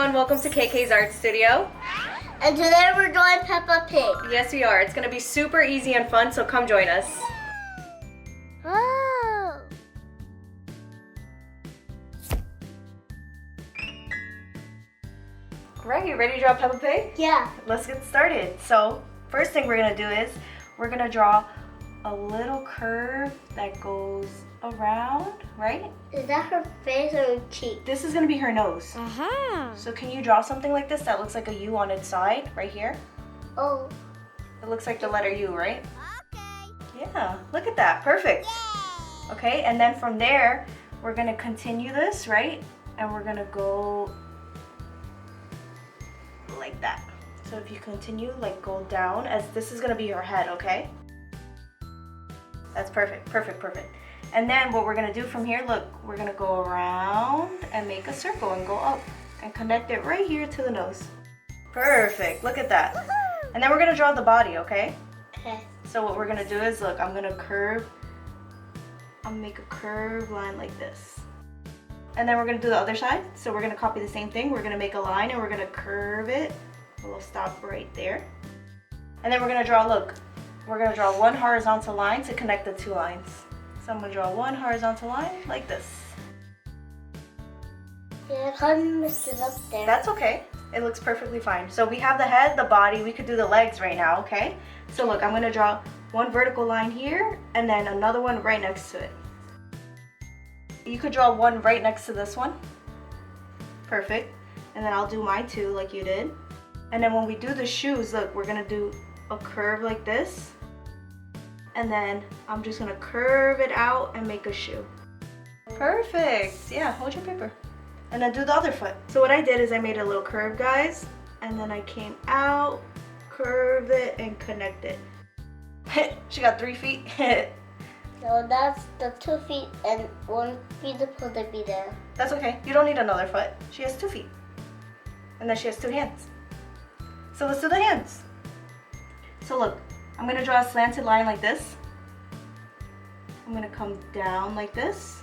everyone, welcome to KK's Art Studio. And today we're drawing Peppa Pig. Yes, we are. It's going to be super easy and fun, so come join us. Oh. Right, you ready to draw Peppa Pig? Yeah. Let's get started. So, first thing we're going to do is we're going to draw a little curve that goes around, right? Is that her face or her cheek? This is going to be her nose. Uh-huh. So can you draw something like this that looks like a U on its side, right here? Oh. It looks like the letter U, right? Okay. Yeah, look at that. Perfect. Yay. Okay, and then from there, we're going to continue this, right? And we're going to go like that. So if you continue, like go down, as this is going to be her head, okay? That's perfect, perfect, perfect. And then what we're going to do from here, look, we're going to go around and make a circle and go up and connect it right here to the nose. Perfect, look at that. Woohoo. And then we're going to draw the body, okay? Okay. So what we're going to do is, look, I'm going to curve, I'll make a curved line like this. And then we're going to do the other side. So we're going to copy the same thing. We're going to make a line and we're going to curve it. We'll stop right there. And then we're going to draw, look, we're going to draw one horizontal line to connect the two lines. So I'm going to draw one horizontal line like this. Yeah, I kind of messed it up there. That's okay. It looks perfectly fine. So we have the head, the body. We could do the legs right now, okay? So look, I'm going to draw one vertical line here and then another one right next to it. You could draw one right next to this one. Perfect. And then I'll do mine too, like you did. And then when we do the shoes, look, we're going to do a curve like this. And then I'm just going to curve it out and make a shoe. Perfect. Yeah, hold your paper. And then do the other foot. So what I did is I made a little curve, guys. And then I came out, curve it, and connect it. She got 3 feet. So that's the 2 feet and 1 feet supposed to be there. That's okay. You don't need another foot. She has 2 feet. And then she has 2 hands. So let's do the hands. So look, I'm going to draw a slanted line like this. I'm going to come down like this.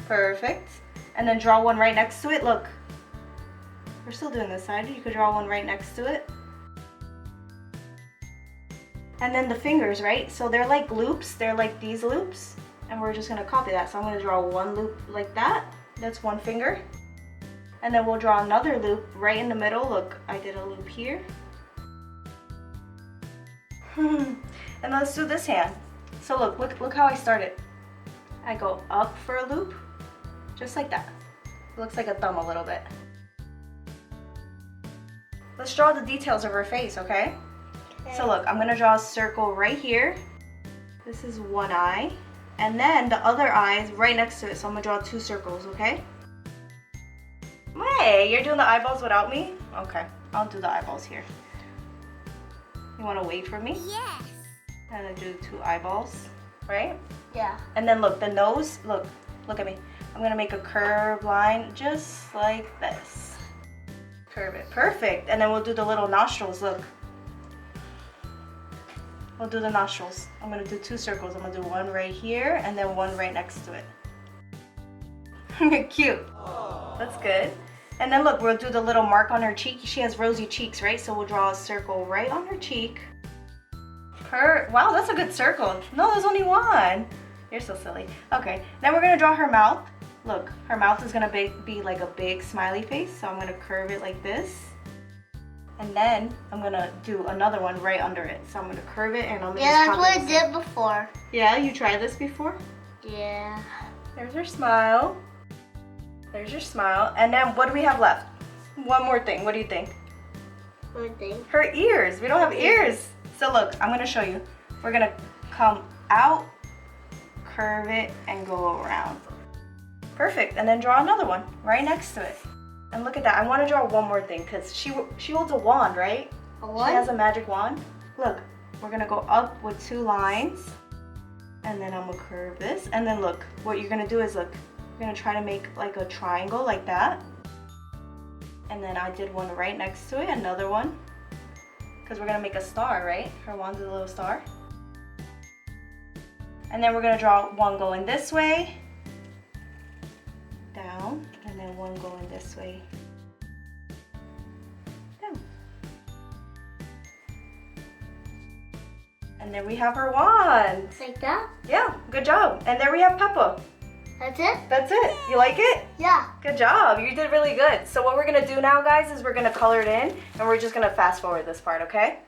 Perfect. And then draw one right next to it. Look, we're still doing this side. You could draw one right next to it. And then the fingers, right? So they're like loops. They're like these loops. And we're just going to copy that. So I'm going to draw one loop like that. That's one finger. And then we'll draw another loop right in the middle. Look, I did a loop here. And let's do this hand. So look how I started. I go up for a loop, just like that. It looks like a thumb a little bit. Let's draw the details of her face, okay? So look, I'm gonna draw a circle right here. This is one eye. And then the other eye is right next to it, so I'm gonna draw 2 circles, okay? Hey, you're doing the eyeballs without me? Okay, I'll do the eyeballs here. You wanna wait for me? Yes. And then do 2 eyeballs, right? Yeah. And then look, the nose, look at me. I'm gonna make a curved line just like this. Curve it, perfect. And then we'll do the little nostrils, look. We'll do the nostrils. I'm gonna do 2 circles. I'm gonna do one right here and then one right next to it. Cute. That's good. And then look, we'll do the little mark on her cheek. She has rosy cheeks, right? So we'll draw a circle right on her cheek. Wow, that's a good circle. No, there's only one. You're so silly. Okay, then we're gonna draw her mouth. Look, her mouth is gonna be like a big smiley face. So I'm gonna curve it like this. And then I'm gonna do another one right under it. So I'm gonna curve it and I'm gonna Yeah, that's what I did before. Yeah, you tried this before? Yeah. There's her smile. There's your smile. And then what do we have left? One more thing. What do you think? What do you think? Her ears. We don't have ears. So look, I'm going to show you. We're going to come out, curve it, and go around. Perfect. And then draw another one right next to it. And look at that. I want to draw one more thing because she holds a wand, right? A what? She has a magic wand. Look, we're going to go up with 2 lines. And then I'm going to curve this. And then look, what you're going to do is look. You're going to try to make like a triangle like that. And then I did one right next to it, another one. Because we're going to make a star, right? Her wand's a little star. And then we're going to draw one going this way, down, and then one going this way, And then we have our wands. Like that? Yeah, good job. And there we have Peppa. That's it? That's it. You like it? Yeah. Good job. You did really good. So what we're going to do now, guys, is we're going to color it in. And we're just going to fast forward this part, okay?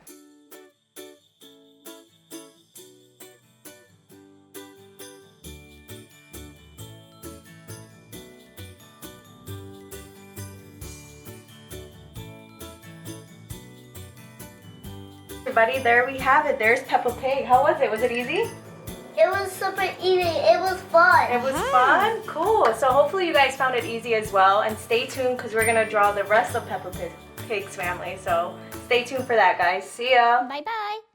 Everybody, there we have it. There's Peppa Pig. How was it? Was it easy? It was super easy. It was fun. It was fun? Cool. So hopefully you guys found it easy as well. And stay tuned because we're going to draw the rest of Peppa Pig's family. So stay tuned for that, guys. See ya. Bye-bye.